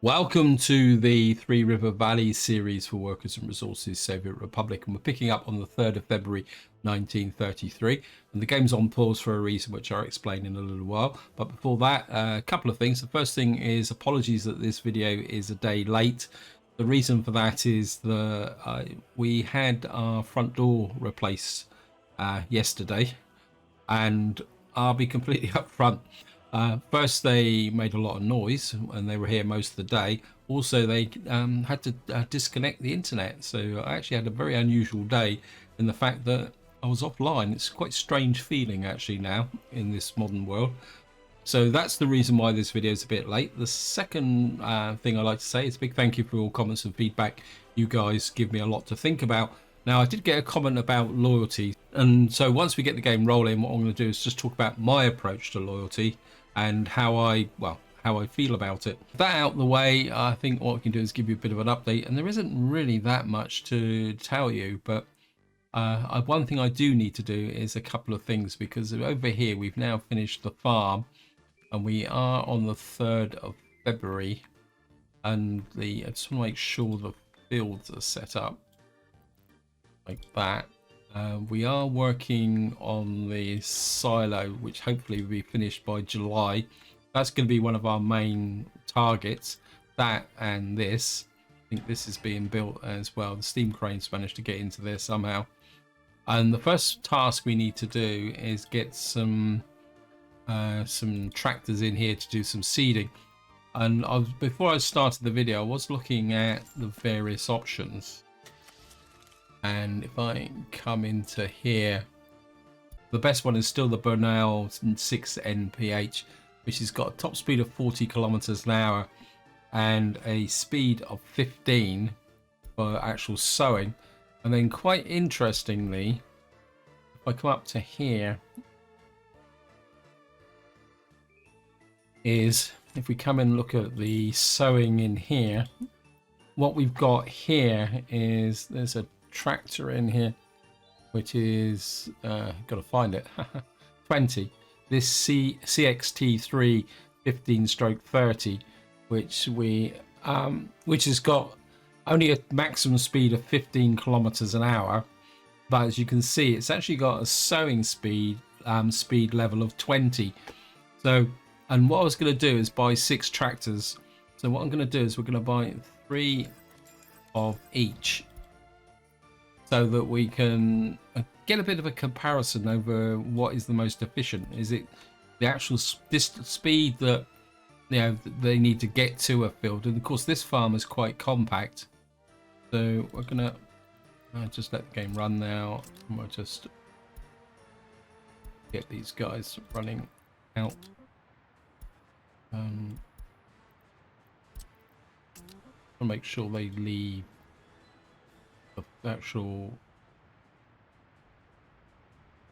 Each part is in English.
Welcome to the Three River Valley series for Workers and Resources Soviet Republic, and we're picking up on the 3rd of February 1933, and the game's on pause for a reason which I'll explain in a little while. But before that, a couple of things. The first thing is apologies that this video is a day late. The reason for that is we had our front door replaced yesterday, and I'll be completely upfront. First, they made a lot of noise and they were here most of the day. Also, they had to disconnect the internet. So I actually had a very unusual day in the fact that I was offline. It's quite a strange feeling actually now in this modern world. So that's the reason why this video is a bit late. The second thing I'd like to say is a big thank you for all comments and feedback. You guys give me a lot to think about. Now, I did get a comment about loyalty. And so once we get the game rolling, what I'm going to do is just talk about my approach to loyalty and how I feel about it. With that out of the way, I think what we can do is give you a bit of an update, and there isn't really that much to tell you, but one thing I do need to do is a couple of things, because over here we've now finished the farm and we are on the 3rd of February, and I just want to make sure the fields are set up like that. We are working on the silo, which hopefully will be finished by July. That's going to be one of our main targets. That and this. I think this is being built as well. The steam cranes managed to get into there somehow. And the first task we need to do is get some tractors in here to do some seeding. And before I started the video, I was looking at the various options. And if I come into here, the best one is still the Bernal 6 NPH, which has got a top speed of 40 kilometers an hour and a speed of 15 for actual sowing. And then quite interestingly, if I come up to here, is if we come and look at the sowing in here, what we've got here is there's a tractor in here, which is gotta find it 20, this CXT3 15/30, which has got only a maximum speed of 15 kilometers an hour, but as you can see it's actually got a sowing speed level of 20. So, and what I was going to do is buy 6 tractors. So what I'm going to do is we're going to buy 3 of each, so that we can get a bit of a comparison over what is the most efficient. Is it the actual speed that they need to get to a field? And of course this farm is quite compact, so we're gonna just let the game run now, and we'll just get these guys running out. I'll make sure they leave the actual.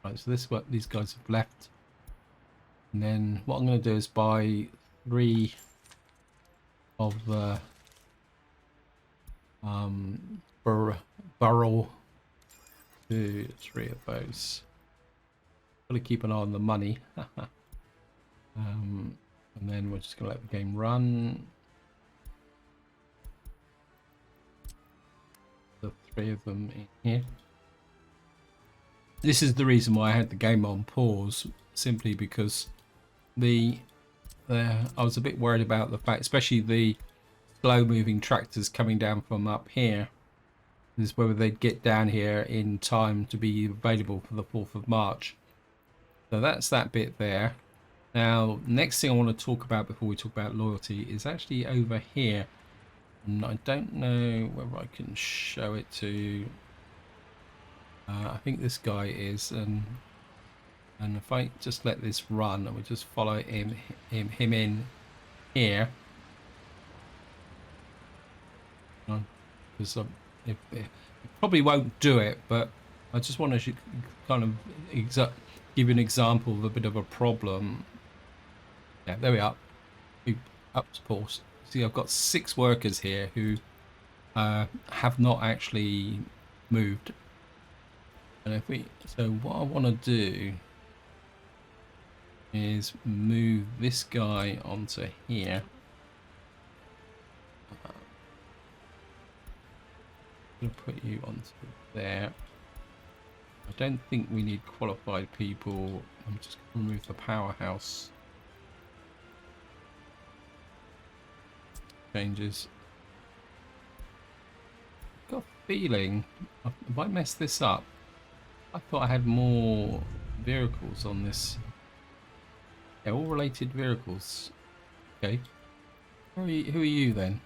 Right, so this is what these guys have left, and then what I'm going to do is buy 3 of the burrow, 2, 3 of those. Got to keep an eye on the money. And then we're just going to let the game run. The 3 of them in here. This is the reason why I had the game on pause, simply because I was a bit worried about the fact, especially the slow moving tractors coming down from up here, is whether they'd get down here in time to be available for the 4th of March. So that's that bit there. Now, next thing I want to talk about before we talk about loyalty is actually over here. And I don't know whether I can show it to. I think this guy is, and if I just let this run and we just follow him in here, because it probably won't do it, but I just want to kind of give you an example of a bit of a problem. Yeah, there we are. We up to pause. See, I've got 6 workers here who have not actually moved. And so what I want to do is move this guy onto here. I'm going to put you onto there. I don't think we need qualified people. I'm just going to remove the powerhouse changes. I've got a feeling I might mess this up. I thought I had more vehicles on this. Yeah, all related vehicles. Okay. Who are you then?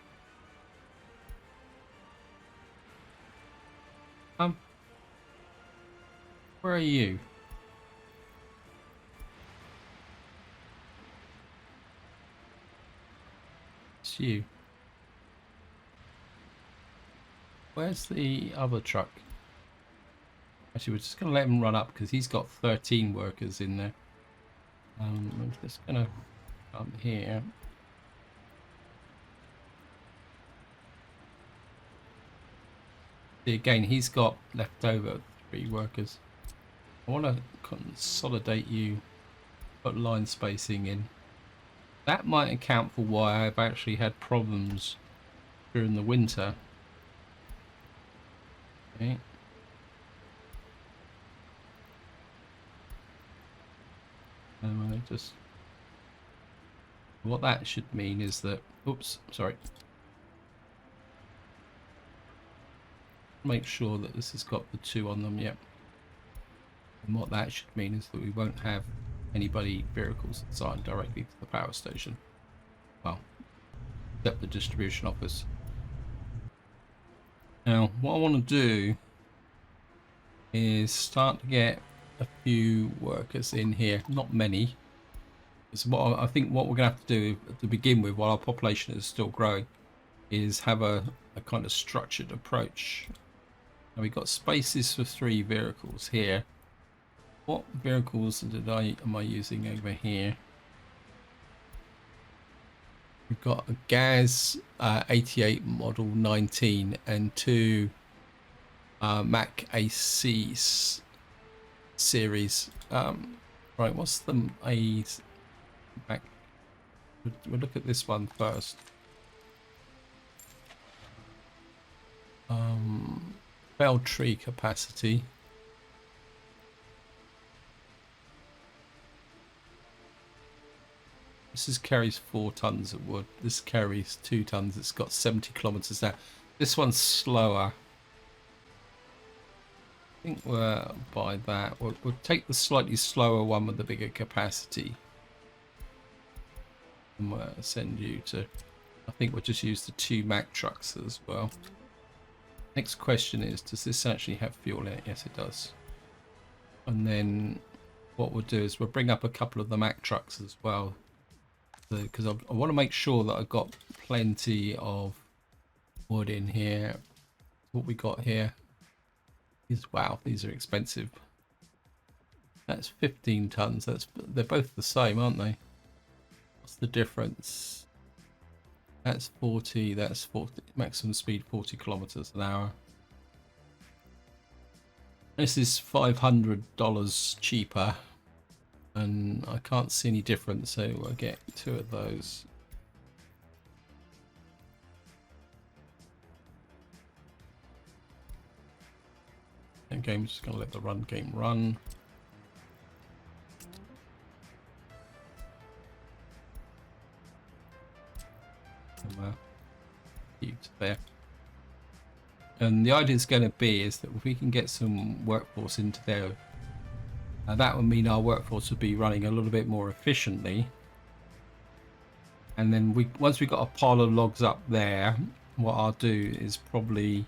Where are you? It's you. Where's the other truck? Actually, we're just going to let him run up because he's got 13 workers in there. I'm just going to come here. See, again, he's got left over 3 workers. I want to consolidate you, put line spacing in. That might account for why I've actually had problems during the winter. Okay. Just what that should mean is that, oops, sorry. Make sure that this has got the 2 on them, yep. And what that should mean is that we won't have anybody vehicles assigned directly to the power station. Well, except the distribution office. Now, what I want to do is start to get a few workers in here. Not many. It's what I think what we're going to have to do to begin with, while our population is still growing, is have a kind of structured approach. Now we've got spaces for 3 vehicles here. What vehicles am I using over here? We've got a GAZ 88 Model 19 and 2 Mac AC series. Right, what's the Mac? We'll look at this one first. Fell tree capacity. This carries 4 tons of wood. This carries 2 tons. It's got 70 kilometers now. This one's slower. I think we're by that. We'll take the slightly slower one with the bigger capacity. And we'll send you to, I think we'll just use the 2 Mack trucks as well. Next question is, does this actually have fuel in it? Yes, it does. And then what we'll do is we'll bring up a couple of the Mack trucks as well. Because I want to make sure that I've got plenty of wood in here. What we got here is, wow, these are expensive. That's 15 tons. They're both the same, aren't they? What's the difference? That's 40. That's 40. Maximum speed 40 kilometers an hour. This is $500 cheaper. And I can't see any difference, so I'll get 2 of those. Okay, I'm just going to let the run game run. There. And the idea is going to be is that if we can get some workforce into there, that would mean our workforce would be running a little bit more efficiently. And then once we've got a pile of logs up there, what I'll do is probably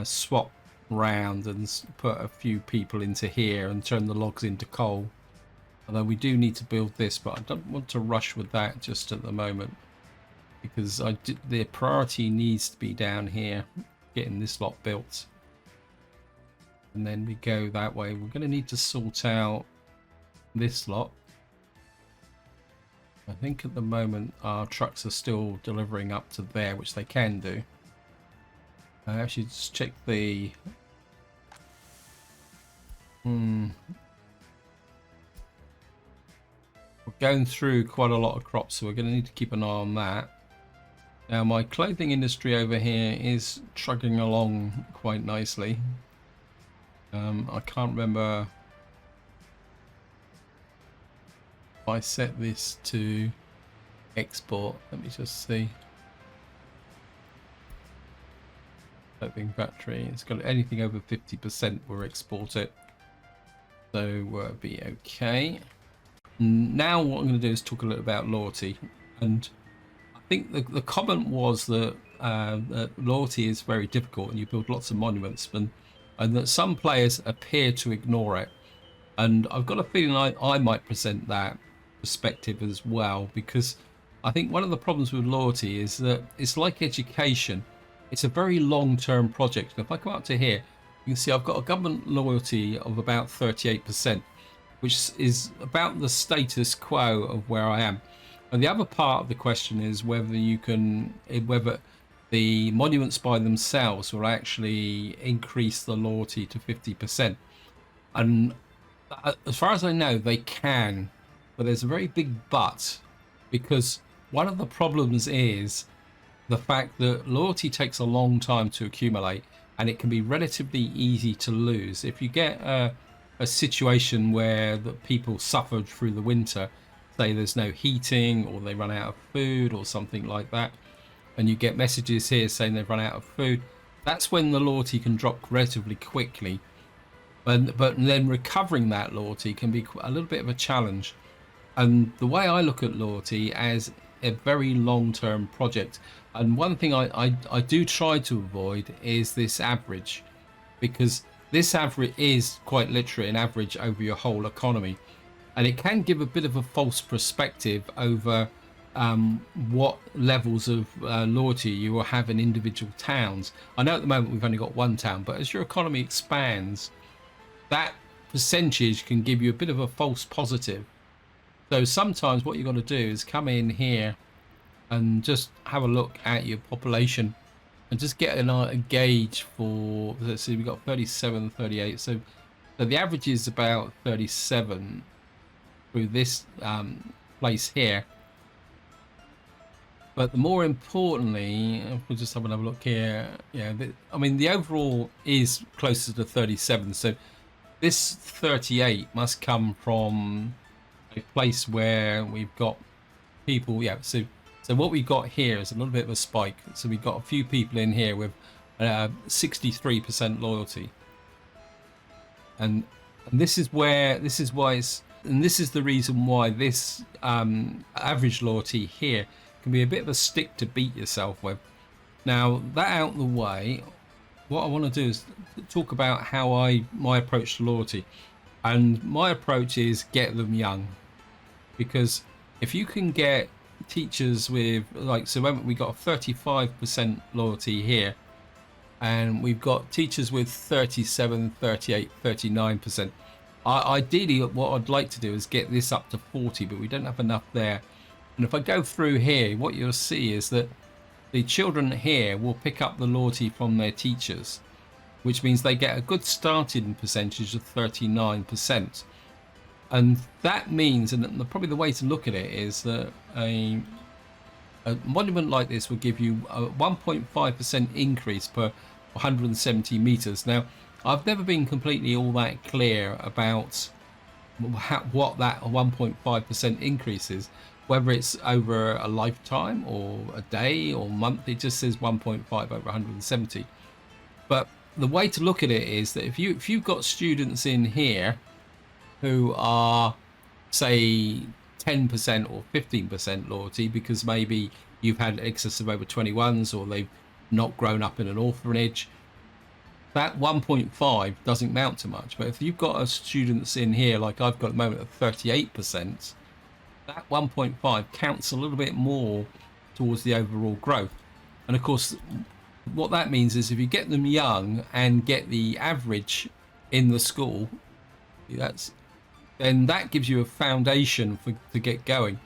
swap round and put a few people into here and turn the logs into coal. Although we do need to build this, but I don't want to rush with that just at the moment, because the priority needs to be down here, getting this lot built. And then we go that way. We're going to need to sort out this lot. I think at the moment our trucks are still delivering up to there, which they can do. I actually just check the... We're going through quite a lot of crops, so we're going to need to keep an eye on that. Now my clothing industry over here is trucking along quite nicely. I can't remember if I set this to export. Let me just see. Clothing factory. It's got anything over 50%. We'll export it, so we'll be okay. Now what I'm going to do is talk a little about loyalty, and I think the comment was that, that loyalty is very difficult, and you build lots of monuments, and that some players appear to ignore it. And I've got a feeling I might present that perspective as well, because I think one of the problems with loyalty is that it's like education. It's a very long-term project. And if I come up to here, you can see I've got a government loyalty of about 38%, which is about the status quo of where I am. And the other part of the question is whether you can, whether the monuments by themselves will actually increase the loyalty to 50%. And as far as I know, they can, but there's a very big but, because one of the problems is the fact that loyalty takes a long time to accumulate, and it can be relatively easy to lose. If you get a situation where the people suffered through the winter, say there's no heating or they run out of food or something like that, and you get messages here saying they've run out of food, that's when the loyalty can drop relatively quickly. But then recovering that loyalty can be a little bit of a challenge. And the way I look at loyalty as a very long-term project, and one thing I do try to avoid is this average, because this average is quite literally an average over your whole economy, and it can give a bit of a false perspective over what levels of loyalty you will have in individual towns. I know at the moment we've only got one town, but as your economy expands, that percentage can give you a bit of a false positive. So sometimes what you've got to do is come in here and just have a look at your population and just get a gauge for, let's see, we've got 37, 38. So the average is about 37 through this place here. But the more importantly, if we'll just have another look here, yeah, I mean, the overall is closer to 37. So this 38 must come from a place where we've got people. Yeah, so what we've got here is a little bit of a spike. So we've got a few people in here with 63% loyalty, and this is why it's, and this is the reason why this average loyalty here can be a bit of a stick to beat yourself with. Now, that out of the way, what I want to do is talk about how my approach to loyalty. And my approach is get them young, because if you can get teachers with, like, so when we got a 35% loyalty here, and we've got teachers with 37, 38, 39%. Ideally, what I'd like to do is get this up to 40, but we don't have enough there. And if I go through here, what you'll see is that the children here will pick up the loyalty from their teachers, which means they get a good starting percentage of 39%. And that means, and probably the way to look at it is that a monument like this will give you a 1.5% increase per 170 meters. Now, I've never been completely all that clear about what that 1.5% increase is, whether it's over a lifetime or a day or month. It just says 1.5 over 170. But the way to look at it is that if you've got students in here who are, say, 10% or 15% loyalty, because maybe you've had excess of over 21s or they've not grown up in an orphanage, that 1.5 doesn't mount to much. But if you've got students in here, like I've got at the moment of 38%, that 1.5 counts a little bit more towards the overall growth. And of course, what that means is if you get them young and get the average in the school, then that gives you a foundation to get going.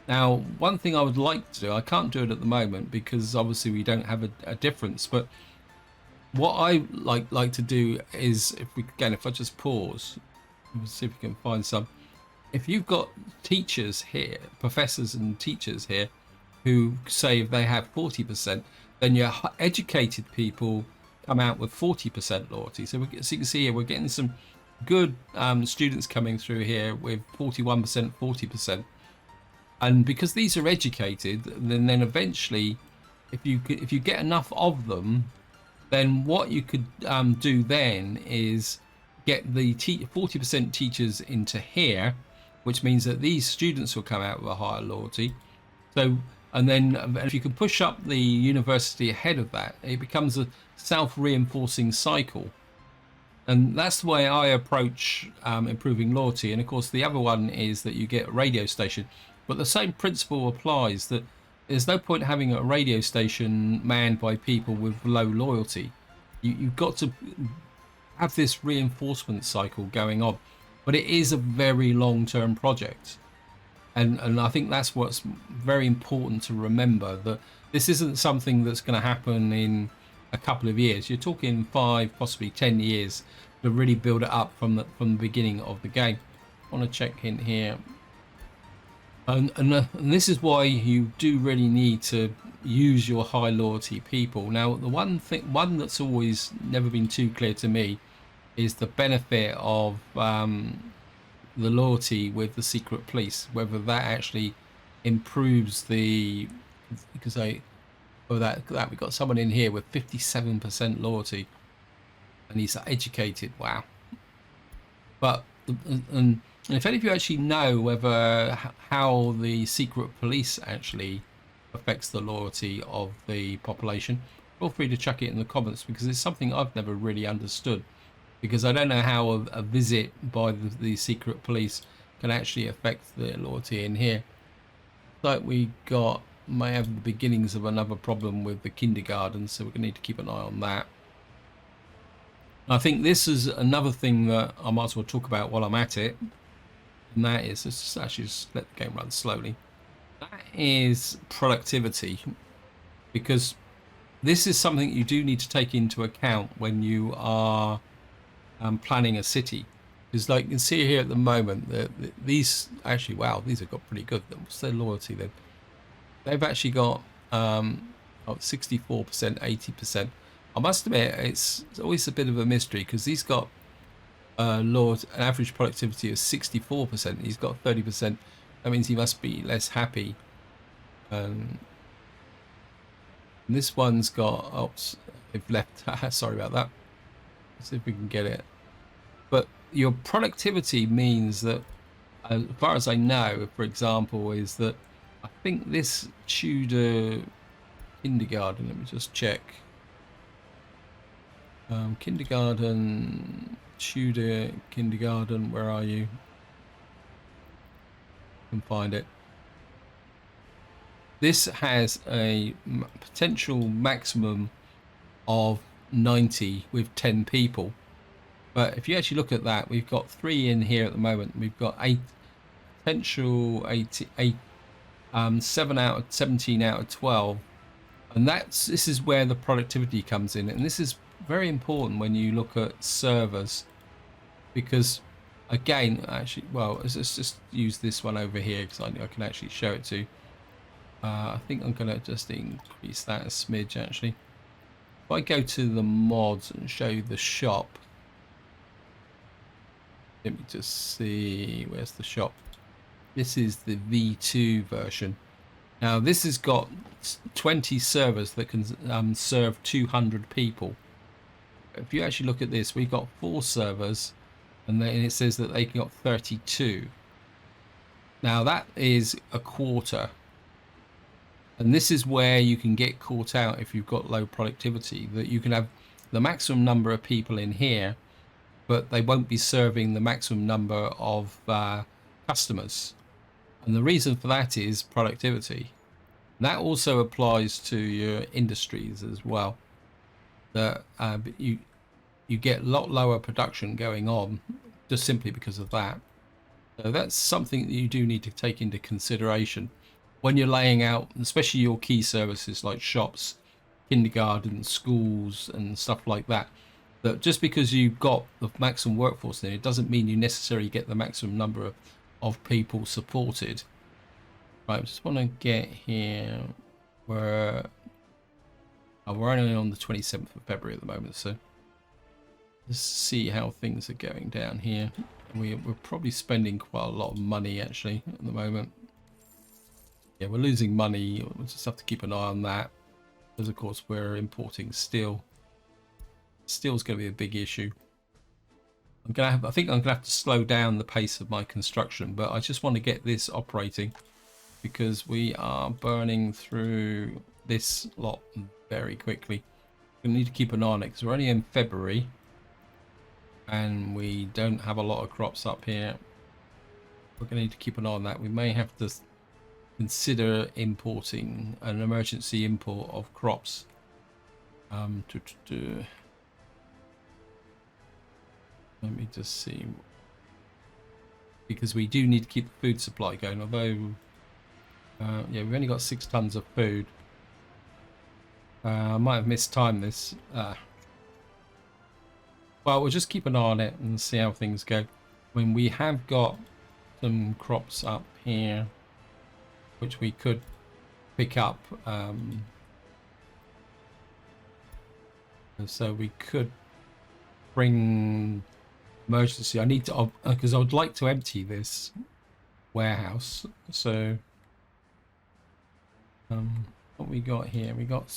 Now, one thing I would like to do, I can't do it at the moment because obviously we don't have a difference, but what I like to do is, if I just pause, let's see if we can find some. If you've got teachers here, professors and teachers here, who say if they have 40%, then your educated people come out with 40% loyalty. So you can see here, we're getting some good students coming through here with 41%, 40%. And because these are educated, then eventually, if you get enough of them, then what you could do then is get the 40% teachers into here, which means that these students will come out with a higher loyalty. So, and then if you can push up the university ahead of that, it becomes a self-reinforcing cycle. And that's the way I approach improving loyalty. And of course, the other one is that you get a radio station. But the same principle applies, that there's no point having a radio station manned by people with low loyalty. You've got to have this reinforcement cycle going on. But it is a very long-term project. And I think that's what's very important to remember, that this isn't something that's going to happen in a couple of years. You're talking 5, possibly 10 years to really build it up from the beginning of the game. I want to check in here. And this is why you do really need to use your high loyalty people. Now, the one that's always never been too clear to me is the benefit of the loyalty with the secret police, whether that actually improves the, because that we've got someone in here with 57% loyalty, and he's educated. Wow. But and if any of you actually know whether how the secret police actually affects the loyalty of the population, feel free to chuck it in the comments, because it's something I've never really understood, because I don't know how a visit by the secret police can actually affect the loyalty in here. Like we may have the beginnings of another problem with the kindergarten, so we're going to need to keep an eye on that. I think this is another thing that I might as well talk about while I'm at it, and that is, let's just let the game run slowly. That is productivity, because this is something you do need to take into account when you are planning a city. Because like you can see here at the moment, these actually, wow, these have got pretty good. What's their loyalty then? They've actually got 64%, 80%. I must admit, it's always a bit of a mystery, because he's got an average productivity of 64%. He's got 30%. That means he must be less happy. And this one's got, oops, they've left. Sorry about that. Let's see if we can get it. But your productivity means that, as far as I know, for example, is that I think this Tudor kindergarten, let me just check. Kindergarten, Tudor kindergarten, where are you? I can find it. This has a potential maximum of 90 with 10 people. But if you actually look at that, we've got 3 in here at the moment. We've got 8 potential 7 out of 17 out of 12, and this is where the productivity comes in. And this is very important when you look at servers, because again, actually, well, let's just use this one over here, because I can actually show it to. I think I'm gonna just increase that a smidge. Actually, if I go to the mods and show you the shop, let me just see, where's the shop? This is the V2 version. Now this has got 20 servers that can serve 200 people. If you actually look at this, we've got 4 servers, and then it says that they got 32. Now that is a quarter, and this is where you can get caught out if you've got low productivity, that you can have the maximum number of people in here, but they won't be serving the maximum number of customers. And the reason for that is productivity. That also applies to your industries as well. That you get a lot lower production going on just simply because of that. So that's something that you do need to take into consideration when you're laying out, especially your key services like shops, kindergarten, schools, and stuff like that. That just because you've got the maximum workforce there, it doesn't mean you necessarily get the maximum number of people supported. Right, I just want to get here. We're we're only on the 27th of February at the moment, so let's see how things are going down here. We're probably spending quite a lot of money actually at the moment. Yeah, we're losing money. We'll just have to keep an eye on that, because of course we're importing steel. Steel's going to be a big issue. I think I'm gonna have to slow down the pace of my construction, but I just want to get this operating because we are burning through this lot very quickly. We need to keep an eye on it because we're only in February and we don't have a lot of crops up here. We're going to need to keep an eye on that. We may have to consider importing an emergency import of crops. Let me just see, because we do need to keep the food supply going, although yeah, we've only got 6 tons of food. I might have mistimed this. Well, we'll just keep an eye on it and see how things go. I mean, we have got some crops up here which we could pick up, so we could bring emergency. I need to, because I would like to empty this warehouse. So what we got here, we got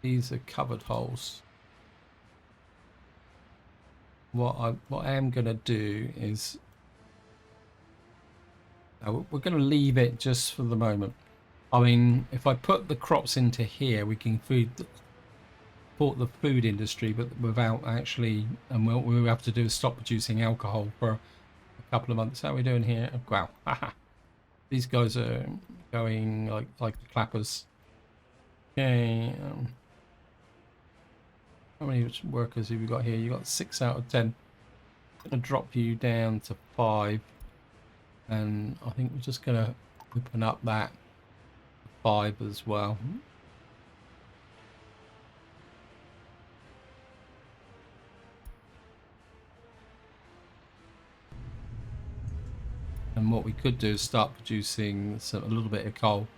these are covered holes. What I am gonna do is we're gonna leave it just for the moment. I mean, if I put the crops into here, we can support the food industry, but without actually, and we'll have to do is stop producing alcohol for a couple of months. How are we doing here? Wow, these guys are going like the clappers. Okay, how many workers have we got here? You got 6 out of 10. I'm gonna drop you down to 5, and I think we're just gonna open up that 5 as well. And what we could do is start producing a little bit of coal.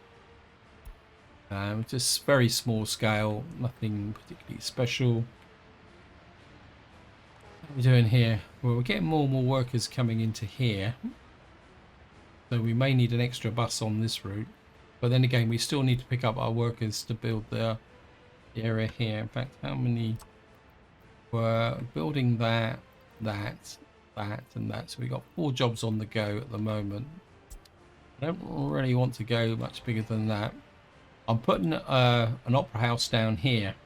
Just very small scale, nothing particularly special. What are we doing here? Well, we're getting more and more workers coming into here, so we may need an extra bus on this route. But then again, we still need to pick up our workers to build the area here. In fact, how many were building that, and that? So we got 4 jobs on the go at the moment. I don't really want to go much bigger than that. I'm putting an opera house down here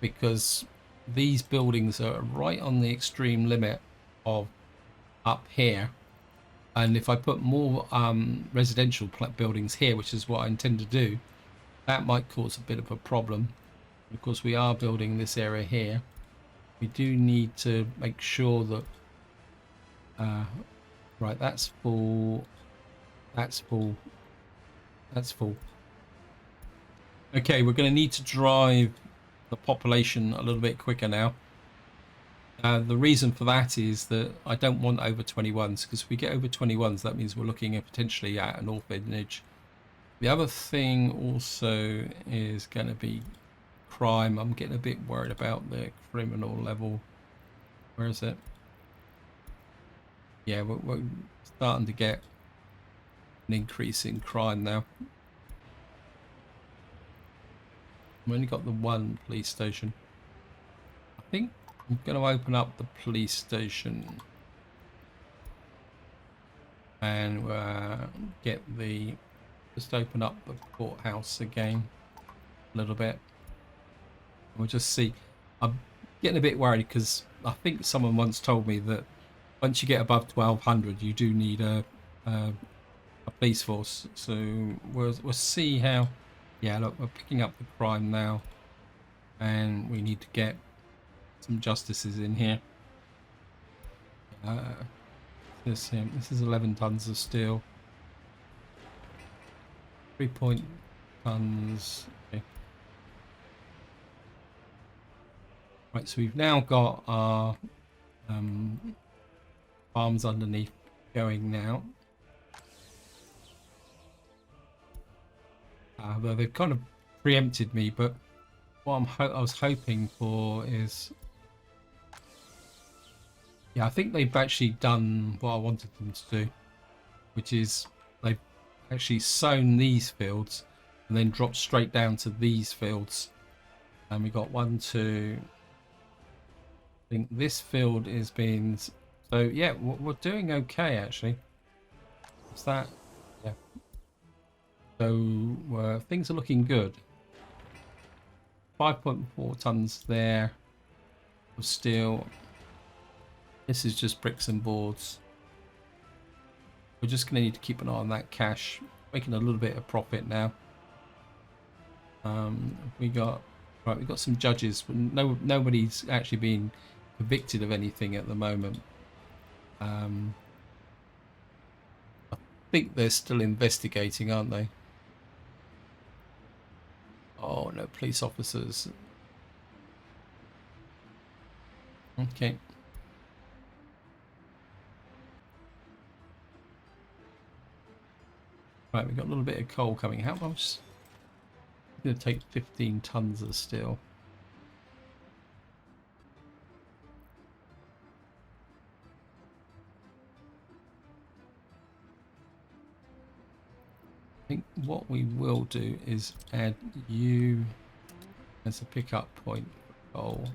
because these buildings are right on the extreme limit of up here. And if I put more residential buildings here, which is what I intend to do, that might cause a bit of a problem. Of course, we are building this area here. We do need to make sure that right, that's full, that's full, that's full. Okay, we're going to need to drive the population a little bit quicker now. The reason for that is that I don't want over 21s, because if we get over 21s, that means we're looking at potentially at an orphanage. The other thing also is going to be crime. I'm getting a bit worried about the criminal level. Where is it? Yeah, we're starting to get an increase in crime now. We've only got the 1 police station. I think I'm going to open up the police station and just open up the courthouse again a little bit. We'll just see. I'm getting a bit worried because I think someone once told me that once you get above 1200, you do need a police force. So we'll see how. Yeah, look, we're picking up the crime now, and we need to get some justices in here. This is 11 tons of steel. 3 tons. Okay. Right, so we've now got our farms underneath going now. Though they've kind of preempted me, but what I was hoping for is, yeah, I think they've actually done what I wanted them to do, which is they've actually sown these fields and then dropped straight down to these fields. And we got 1, 2. I think this field is being, so yeah, we're doing okay actually. What's that? Yeah. So things are looking good. 5.4 tons there of steel. This is just bricks and boards. We're just going to need to keep an eye on that cash. Making a little bit of profit now. We've got some judges. Nobody's actually been convicted of anything at the moment. I think they're still investigating, aren't they? Oh no, police officers. Okay. Right, we've got a little bit of coal coming. How much? I'm going to take 15 tons of steel. I think what we will do is add you as a pickup point for coal.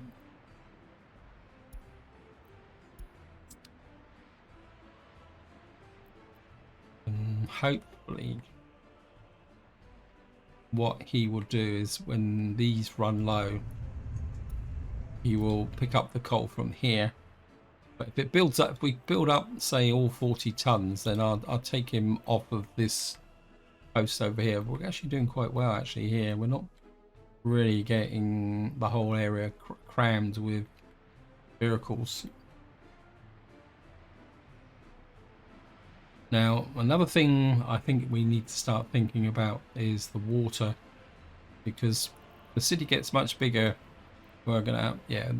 And hopefully what he will do is when these run low, he will pick up the coal from here. But if it builds up, if we build up, say, all 40 tons, then I'll take him off of this post over here. We're actually doing quite well actually here. We're not really getting the whole area crammed with vehicles. Now, another thing I think we need to start thinking about is the water, because the city gets much bigger. We're gonna, yeah,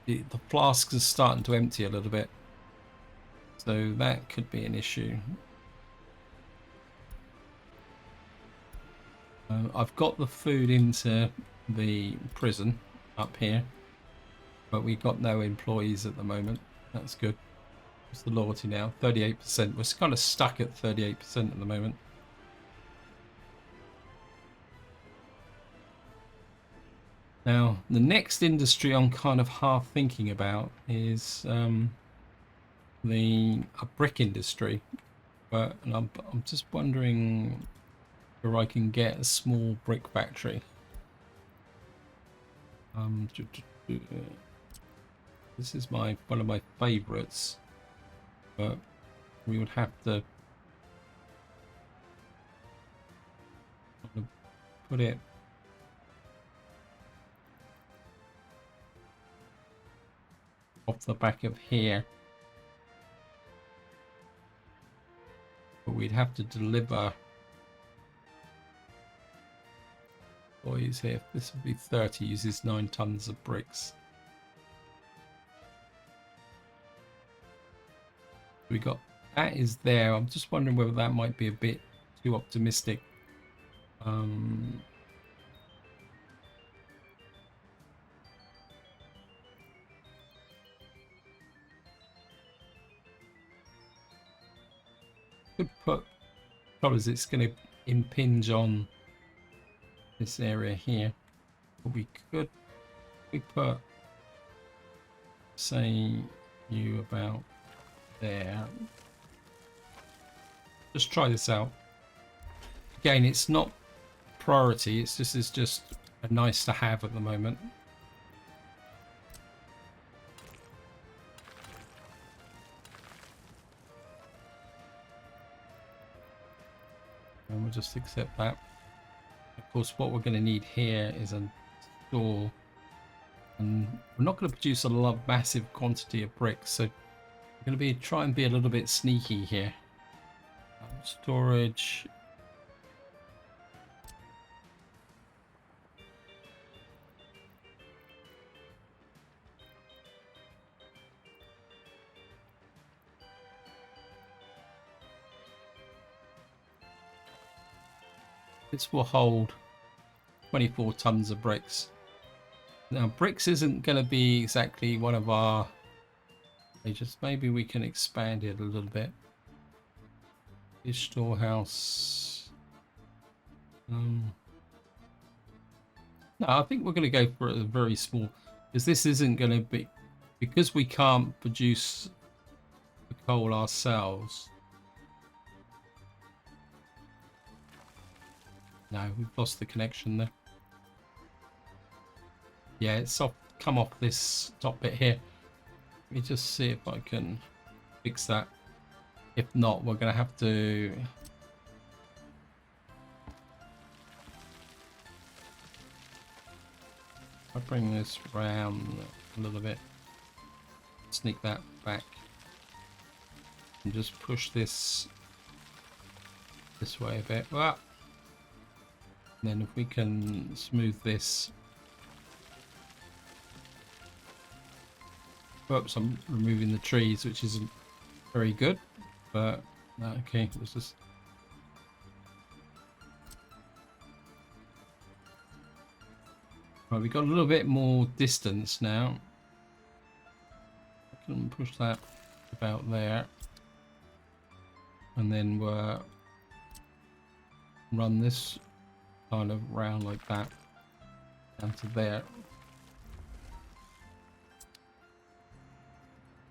the flasks are starting to empty a little bit, so that could be an issue. I've got the food into the prison up here, but we've got no employees at the moment. That's good. What's the loyalty now? 38%. We're kind of stuck at 38% at the moment. Now, the next industry I'm kind of half thinking about is the brick industry, but I'm just wondering where I can get a small brick factory. This is one of my favorites, but we would have to put it off the back of here, but we'd have to deliver boys here. This would be 30, uses 9 tons of bricks. We got that is there. I'm just wondering whether that might be a bit too optimistic. Could put, problem is it's going to impinge on this area here, but we put, say, you about there. Just try this out. Again, it's not priority, it's just a nice to have at the moment. And we'll just accept that. Of course, what we're going to need here is a store, and we're not going to produce a massive quantity of bricks, so we're going to try and be a little bit sneaky here. Storage. This will hold 24 tons of bricks. Now, bricks isn't going to be exactly one of our... Just maybe we can expand it a little bit. This storehouse... No, I think we're going to go for a very small... Because this isn't going to be... Because we can't produce the coal ourselves... No, we've lost the connection there. Yeah, it's off, come off this top bit here. Let me just see if I can fix that. If not, we're going to have to... I bring this round a little bit. Sneak that back. And just push this way a bit. Ah. And then if we can smooth this. Oops, I'm removing the trees, which isn't very good. But okay, let's just. Right, we've got a little bit more distance now. I can push that about there. And then we'll run this kind of round like that down to there.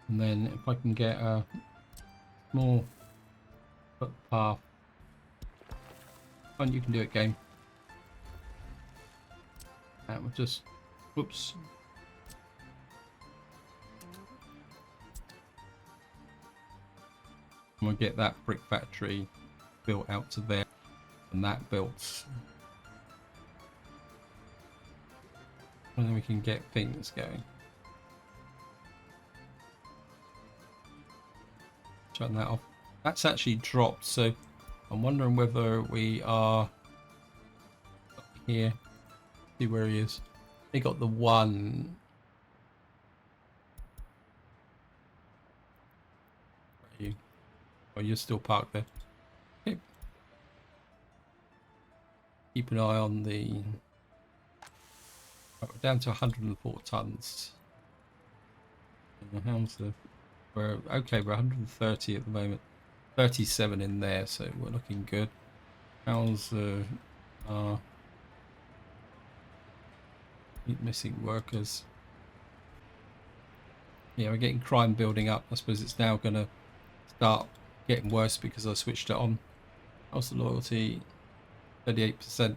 And then if I can get a small footpath. Fun, you can do it, game. And we'll just, whoops. And we'll get that brick factory built out to there, and that built. And then we can get things going. Turn that off. That's actually dropped, so I'm wondering whether we are up here. See where he is. They got the one. Where are you? Oh, you're still parked there. Okay. Keep an eye on the. Right, we're down to 104 tons. How's the? We're okay. We're 130 at the moment. 37 in there, so we're looking good. How's the? Missing workers. Yeah, we're getting crime building up. I suppose it's now going to start getting worse because I switched it on. How's the loyalty? 38%.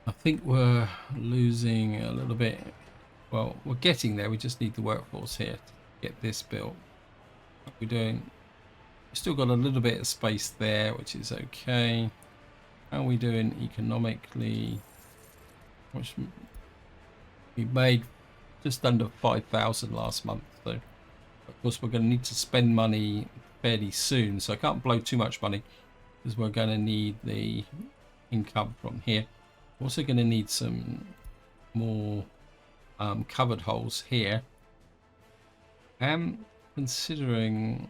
I think we're losing a little bit. Well, we're getting there. We just need the workforce here to get this built. What we're doing. We've still got a little bit of space there, which is okay. How are we doing economically? Which we made just under 5,000 last month. So, of course, we're going to need to spend money fairly soon. So I can't blow too much money because we're going to need the income from here. We're also going to need some more covered holes here. Considering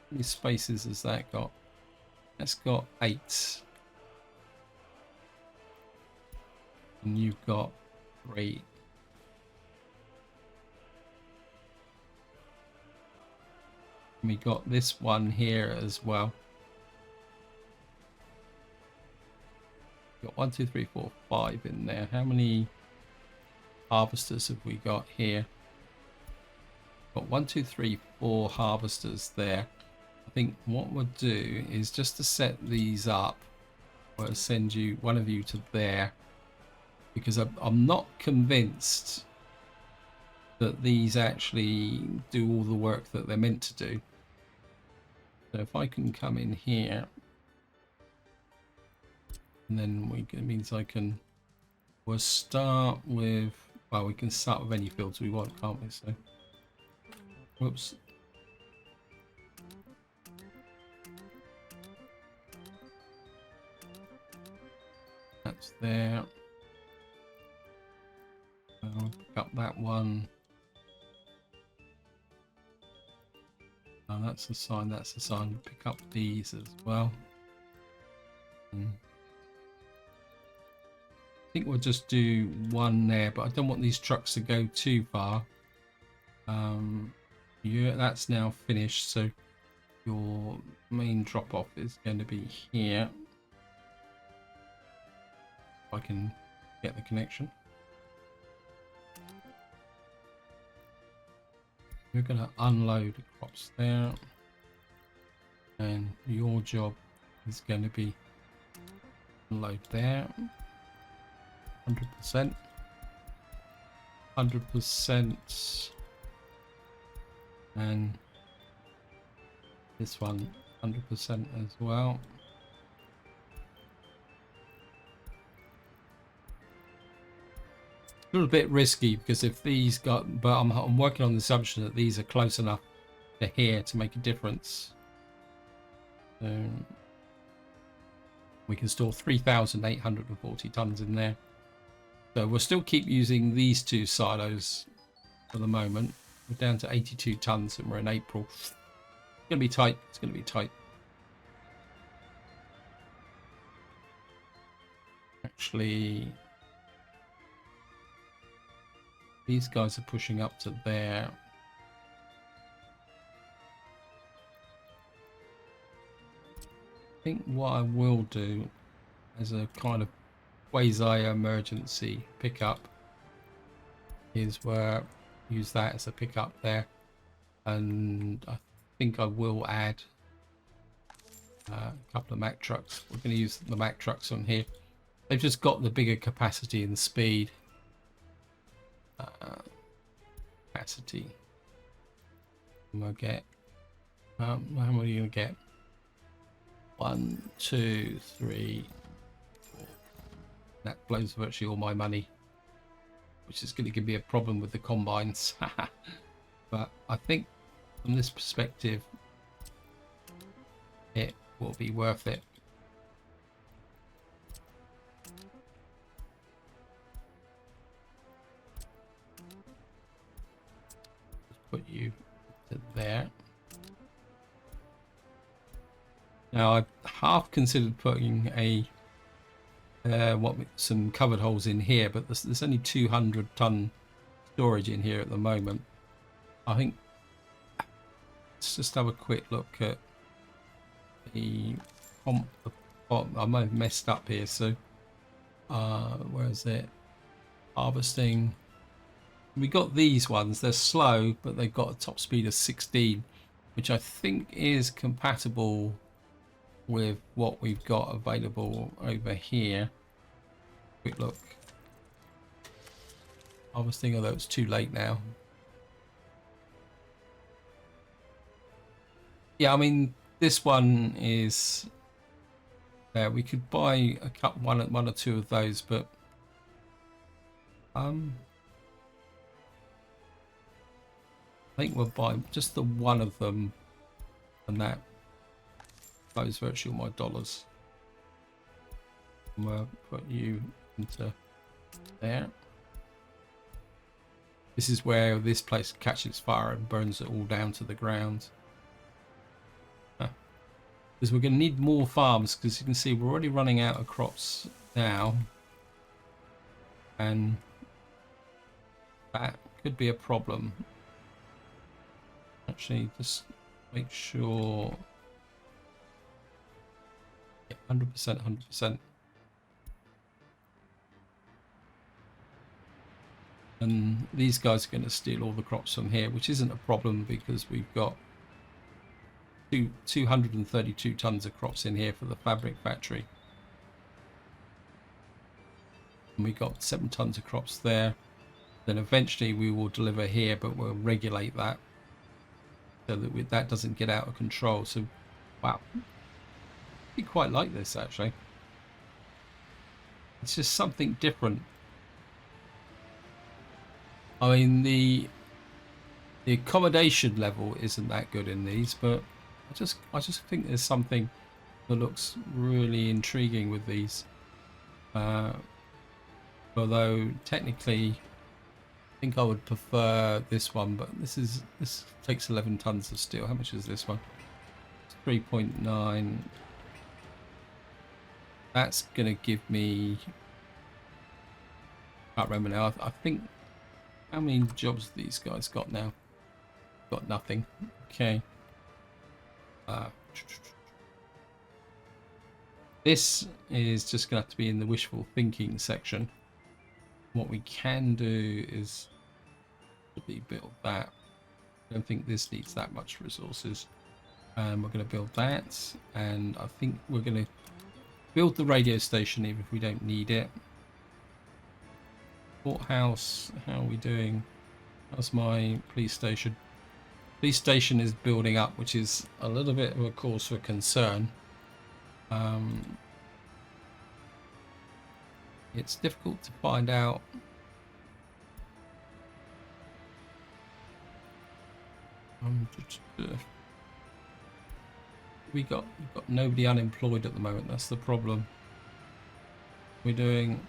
how many spaces has that got? That's got 8. And you've got 3. And we got this one here as well. Got 1, 2, 3, 4, 5 in there. How many harvesters have we got here? Got 1, 2, 3, 4 harvesters there. I think what we'll do is just to set these up, we'll send you one of you to there, because I'm not convinced that these actually do all the work that they're meant to do. So if I can come in here, and then it means I can. We'll start with. Well, we can start with any fields we want, can't we? So, whoops. That's there. I'll pick up that one. That's a sign. That's a sign. Pick up these as well. I think we'll just do one there, but I don't want these trucks to go too far. Yeah, that's now finished. So your main drop-off is going to be here. If I can get the connection. We're going to unload the crops there, and your job is going to be unload there. 100%. 100%. And this one 100% as well. A little bit risky because if these got, but I'm working on the assumption that these are close enough to here to make a difference. So we can store 3,840 tons in there. So we'll still keep using these two silos for the moment. We're down to 82 tons and we're in April. It's going to be tight. It's going to be tight. Actually, these guys are pushing up to there. I think what I will do as a kind of quasi-emergency pickup is where use that as a pickup there, and I think I will add a couple of Mack trucks. We're going to use the Mack trucks on here. They've just got the bigger capacity and speed. Capacity. And we'll get how many are you going to get? 1, 2, 3, 4. That blows virtually all my money, which is going to give me a problem with the combines. But I think from this perspective it will be worth it. Just put you to there. Now I half considered putting a some covered holes in here, but there's only 200-ton storage in here at the moment. I think let's just have a quick look at the pump. I might have messed up here. So where is it? Harvesting. We got these ones. They're slow, but they've got a top speed of 16, which I think is compatible with what we've got available over here. Quick look. Harvesting, although it's too late now. Yeah, I mean this one is we could buy a couple, one or two of those, but I think we'll buy just the one of them, and that close virtually all my dollars. And we'll put you into there. This is where this place catches fire and burns it all down to the ground. Because we're going to need more farms, because you can see we're already running out of crops now. And that could be a problem. Actually, just make sure. 100%, 100%. And these guys are going to steal all the crops from here, which isn't a problem because we've got 232 tons of crops in here for the fabric factory. And we got 7 tons of crops there. Then eventually we will deliver here, but we'll regulate that so that that doesn't get out of control. So, wow. I quite like this actually. It's just something different. I mean the accommodation level isn't that good in these, but I just think there's something that looks really intriguing with these. Although technically think I would prefer this one, but this takes 11 tons of steel. How much is this one? It's 3.9. That's gonna give me, I can't remember now. I think, how many jobs these guys got now? Got nothing. Okay. This is just gonna have to be in the wishful thinking section. What we can do is build that. I don't think this needs that much resources. And we're going to build that, and I think we're going to build the radio station even if we don't need it. Courthouse, how are we doing? How's my police station? Police station is building up, which is a little bit of a cause for concern. It's difficult to find out. We've got nobody unemployed at the moment. That's the problem. We're doing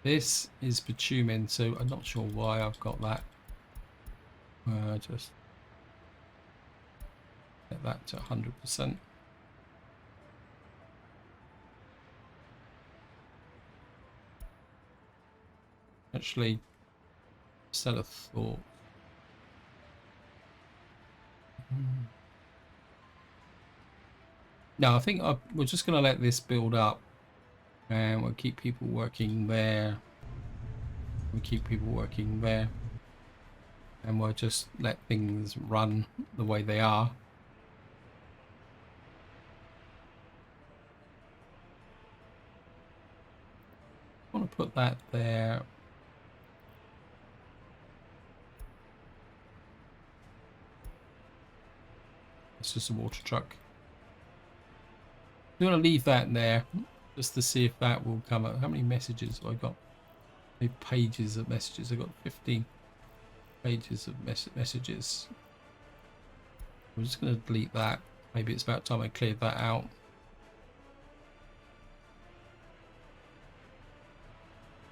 this is bitumen, so I'm not sure why I've got that. Just get that to 100%. Actually, sell a thought. No, I think we're just going to let this build up, and we'll keep people working there. We'll keep people working there, and we'll just let things run the way they are. I want to put that there. It's just a water truck. I'm going to leave that there just to see if that will come up. How many messages have I got? How many pages of messages? I've got 15 pages of messages. I'm just going to delete that. Maybe it's about time I cleared that out.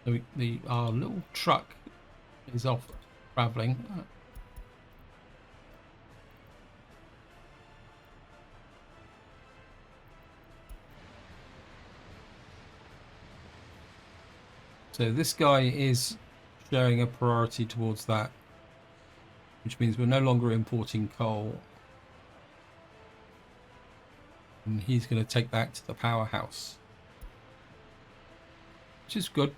So our little truck is off traveling. So this guy is showing a priority towards that, which means we're no longer importing coal. And he's going to take that to the powerhouse, which is good.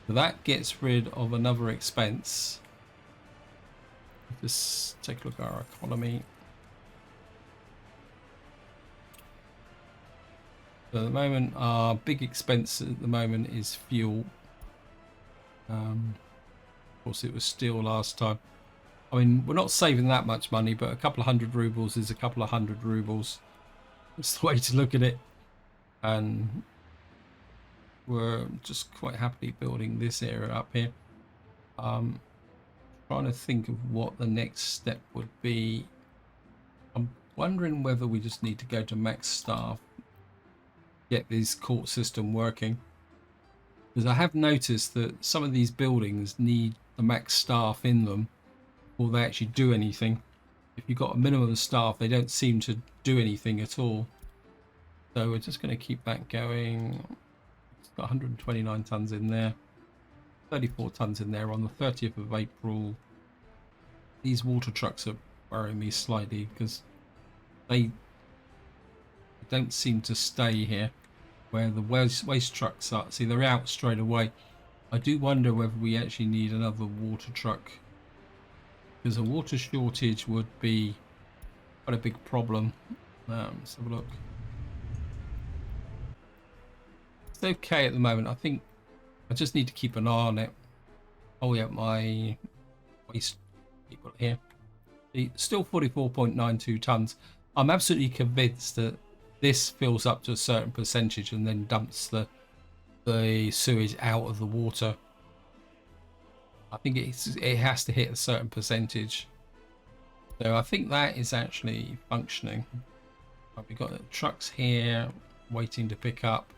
So that gets rid of another expense. Just take a look at our economy. So at the moment, our big expense at the moment is fuel. Of course, it was steel last time. I mean, we're not saving that much money, but a couple of 100 rubles is a couple of 100 rubles. That's the way to look at it. And we're just quite happily building this area up here. Trying to think of what the next step would be. I'm wondering whether we just need to go to max staff, get this court system working, because I have noticed that some of these buildings need the max staff in them before they actually do anything. If you've got a minimum staff, they don't seem to do anything at all. So we're just going to keep that going. It's got 129 tons in there, 34 tons in there on the 30th of April. These water trucks are worrying me slightly because they don't seem to stay here where the waste trucks are. See, they're out straight away. I do wonder whether we actually need another water truck, because a water shortage would be quite a big problem. Let's have a look. It's okay at the moment. I think I just need to keep an eye on it. Oh yeah, my waste people here. Still 44.92 tons. I'm absolutely convinced that this fills up to a certain percentage and then dumps the sewage out of the water. I think it has to hit a certain percentage. So I think that is actually functioning. We've got trucks here waiting to pick up.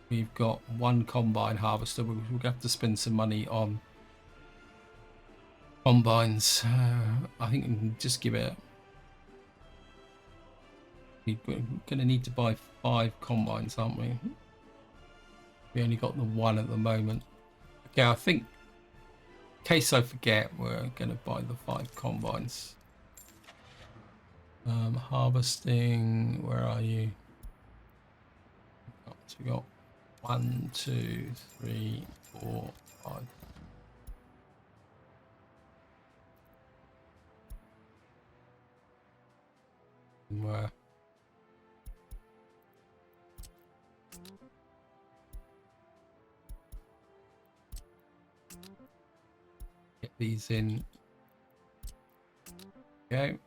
We've got one combine harvester. We're going to have to spend some money on combines. I think we can just give it. We're going to need to buy 5 combines, aren't we? We only got the 1 at the moment. Okay, I think, in case I forget, we're going to buy the 5 combines. Harvesting, where are you? So we got 1, 2, 3, 4, 5. Where? Get these in. Okay.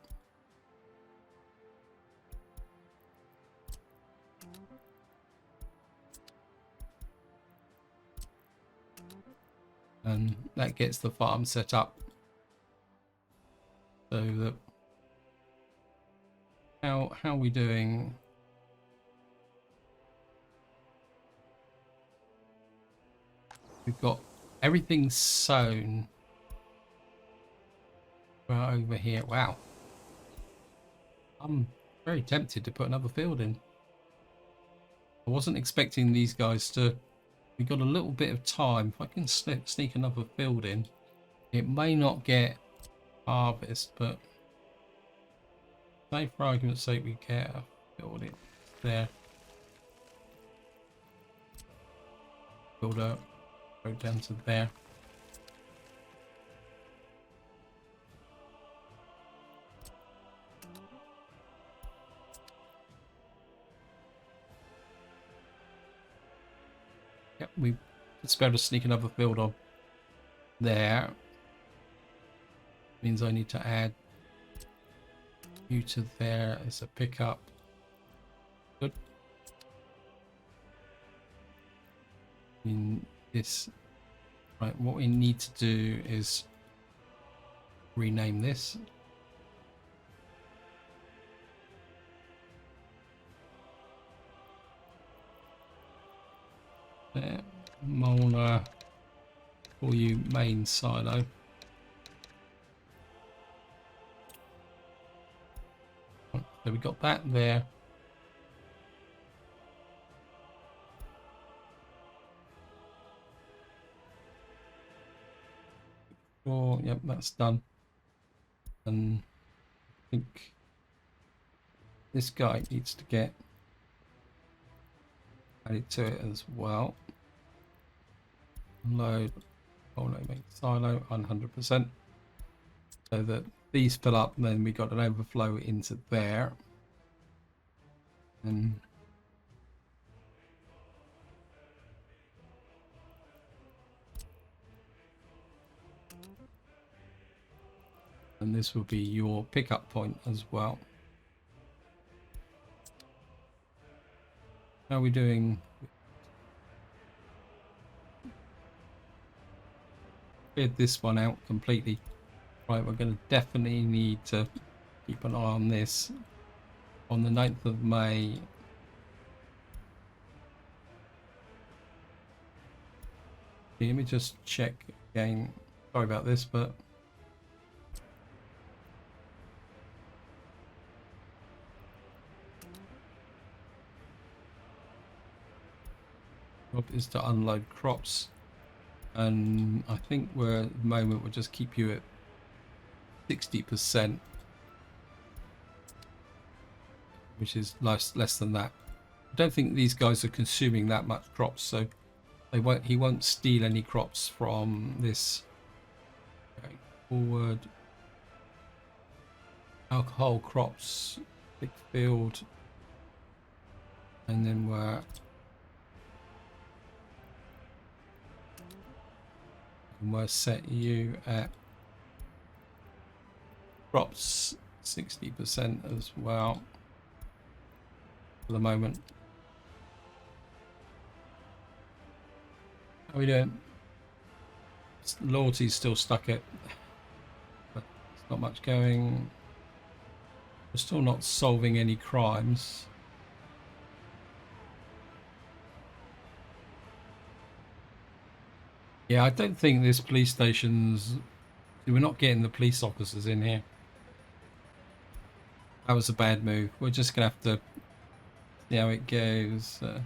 And that gets the farm set up so that how are we doing? We've got everything sown right over here. Wow, I'm very tempted to put another field in. I wasn't expecting these guys to. We've got a little bit of time. If I can sneak another field in, it may not get harvest, but say for argument's sake we get a field in there. Build up, go down to there. Yep, we just better sneak another field on there. Means I need to add you to there as a pickup. Good. In this, right? What we need to do is rename this. There, Molar, call you main silo. So we got that there. Oh, yep, that's done. And I think this guy needs to get added to it as well. Load, oh no, make silo 100%, so that these fill up, and then we got an overflow into there. And this will be your pickup point as well. How are we doing? Cleared this one out completely. Right, we're going to definitely need to keep an eye on this. On the 9th of May, let me just check again. Sorry about this, but job is to unload crops, and I think we're at the moment we'll just keep you at 60%, which is less than that. I don't think these guys are consuming that much crops, so he won't steal any crops from this. Okay, forward. Alcohol crops, big field, and then we're set you at crops 60% as well. for the moment. How are we doing? Loyalty's still stuck at, but there's not much going. We're still not solving any crimes. Yeah, I don't think this police station's... We're not getting the police officers in here. That was a bad move. We're just going to have to see how it goes. Got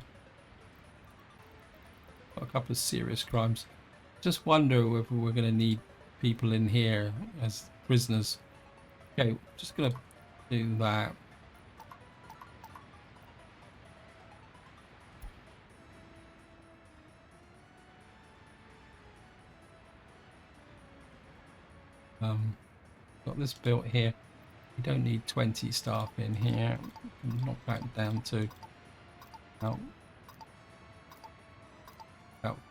a couple of serious crimes. Just wonder whether we're going to need people in here as prisoners. Okay, just going to do that. Got this built here. We don't need 20 staff in here. Knock that down to about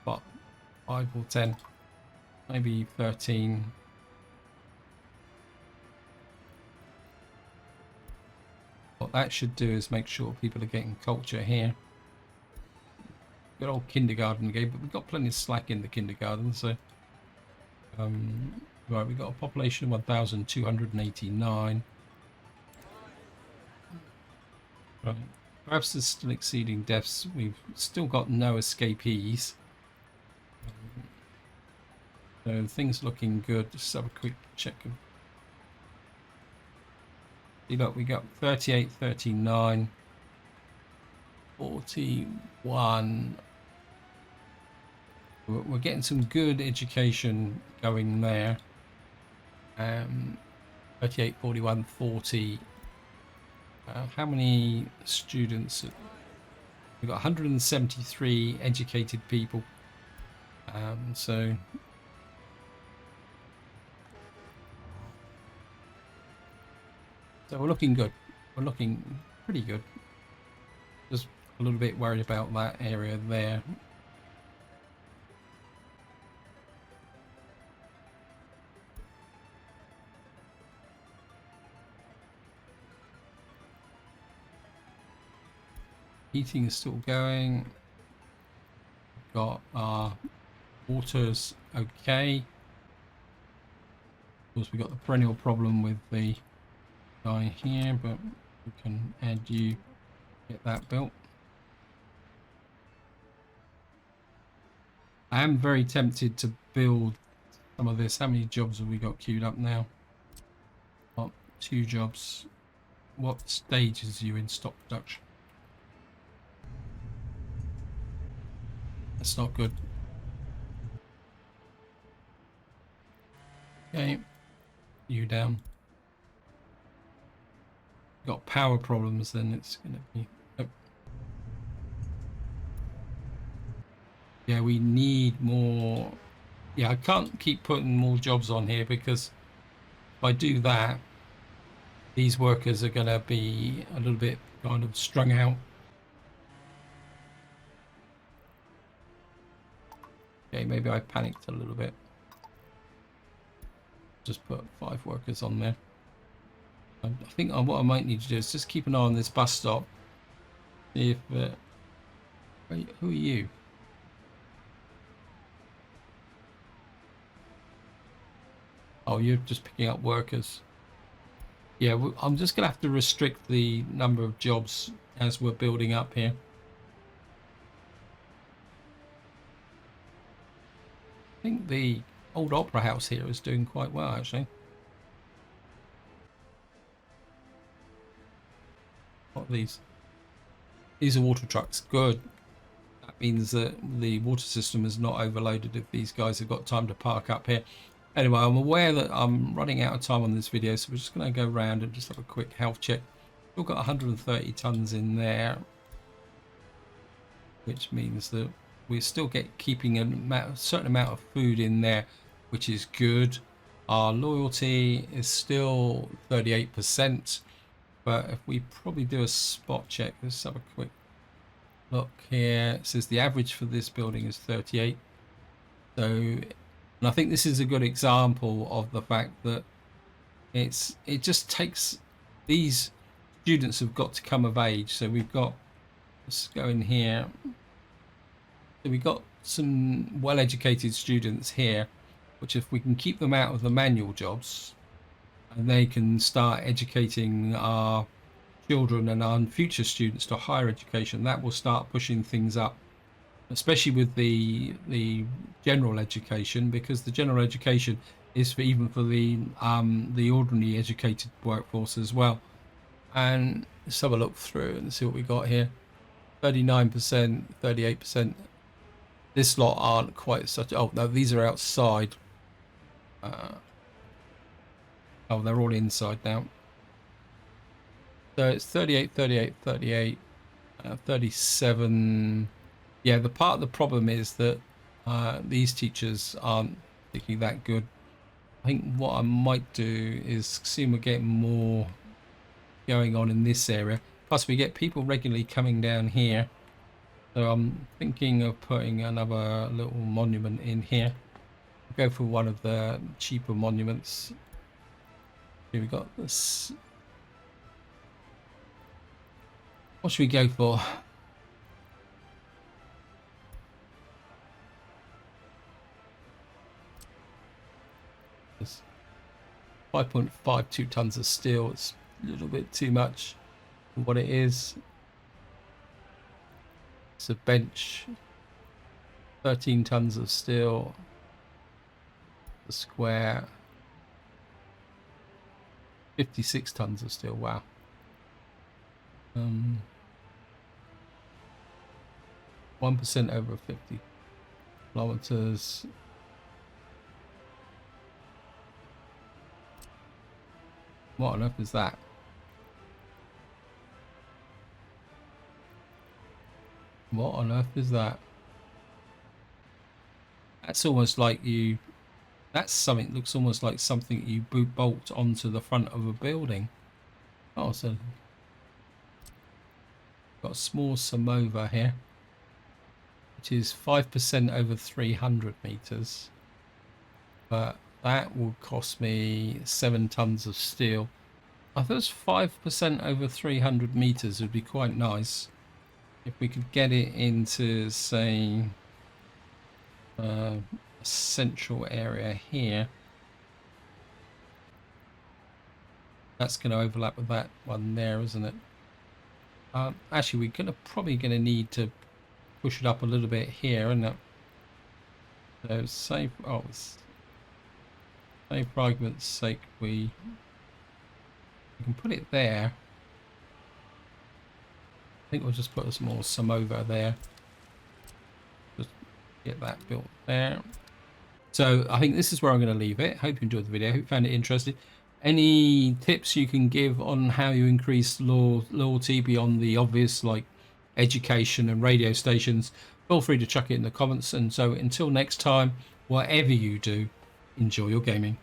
5 or 10, maybe 13. What that should do is make sure people are getting culture here. Good old kindergarten game, but we've got plenty of slack in the kindergarten, so right, we've got a population of 1,289. Right. Perhaps there's still exceeding deaths. We've still got no escapees. So things looking good. Just have a quick check. See, look, we got 38, 39, 41. We're getting some good education going there. 38, 41, 40. How many students? We've got 173 educated people. So we're looking good. We're looking pretty good. Just a little bit worried about that area there. Heating is still going. Got our waters okay. Of course, we've got the perennial problem with the guy here, but we can add you, get that built. I am very tempted to build some of this. How many jobs have we got queued up now? What, 2 jobs? What stages are you in stock production? That's not good. Okay, you down. Got power problems, then it's going to be... Oh. Yeah, we need more... Yeah, I can't keep putting more jobs on here because if I do that, these workers are going to be a little bit kind of strung out. Okay, maybe I panicked a little bit. Just put 5 workers on there. I think what I might need to do is just keep an eye on this bus stop. See if... who are you? Oh, you're just picking up workers. Yeah, I'm just going to have to restrict the number of jobs as we're building up here. I think the old opera house here is doing quite well, actually. What are these? These are water trucks. Good. That means that the water system is not overloaded if these guys have got time to park up here. Anyway, I'm aware that I'm running out of time on this video, so we're just going to go around and just have a quick health check. We've got 130 tons in there, which means that we're still keeping a certain amount of food in there, which is good. Our loyalty is still 38%, but if we probably do a spot check, let's have a quick look here. It says the average for this building is 38. So, and I think this is a good example of the fact that it just takes these students have got to come of age. So we've got, let's go in here. So we've got some well-educated students here, which if we can keep them out of the manual jobs and they can start educating our children and our future students to higher education, that will start pushing things up, especially with the general education, because the general education is for even for the ordinary educated workforce as well. And let's have a look through and see what we got here. 39%, 38%. This lot aren't quite such. Oh no, these are outside. Oh, they're all inside now. So it's 38, 38, 38, 37. Yeah, the part of the problem is that these teachers aren't particularly that good. I think what I might do is see if we're getting more going on in this area. Plus, we get people regularly coming down here. So I'm thinking of putting another little monument in here. Go for one of the cheaper monuments. Here we got this. What should we go for? This 5.52 tons of steel. It's a little bit too much for what it is. It's a bench. 13 tons of steel. The square. 56 tons of steel. Wow. 1% over 50 kilometers. What on earth is that? What on earth is that? That's almost like you. That's something. Looks almost like something you bolt onto the front of a building. Oh, so got a small samovar here, which is 5% over 300 meters, but that will cost me 7 tons of steel. I thought 5% over 300 meters would be quite nice if we could get it into, say, a central area here. That's going to overlap with that one there, isn't it? Actually, we're probably going to need to push it up a little bit here, isn't it? So say, say for argument's sake, we can put it there. I think we'll just put a small samovar there. Just get that built there. So I think this is where I'm going to leave it. Hope you enjoyed the video. Hope you found it interesting. Any tips you can give on how you increase loyalty beyond the obvious, like education and radio stations, feel free to chuck it in the comments. And so until next time, whatever you do, enjoy your gaming.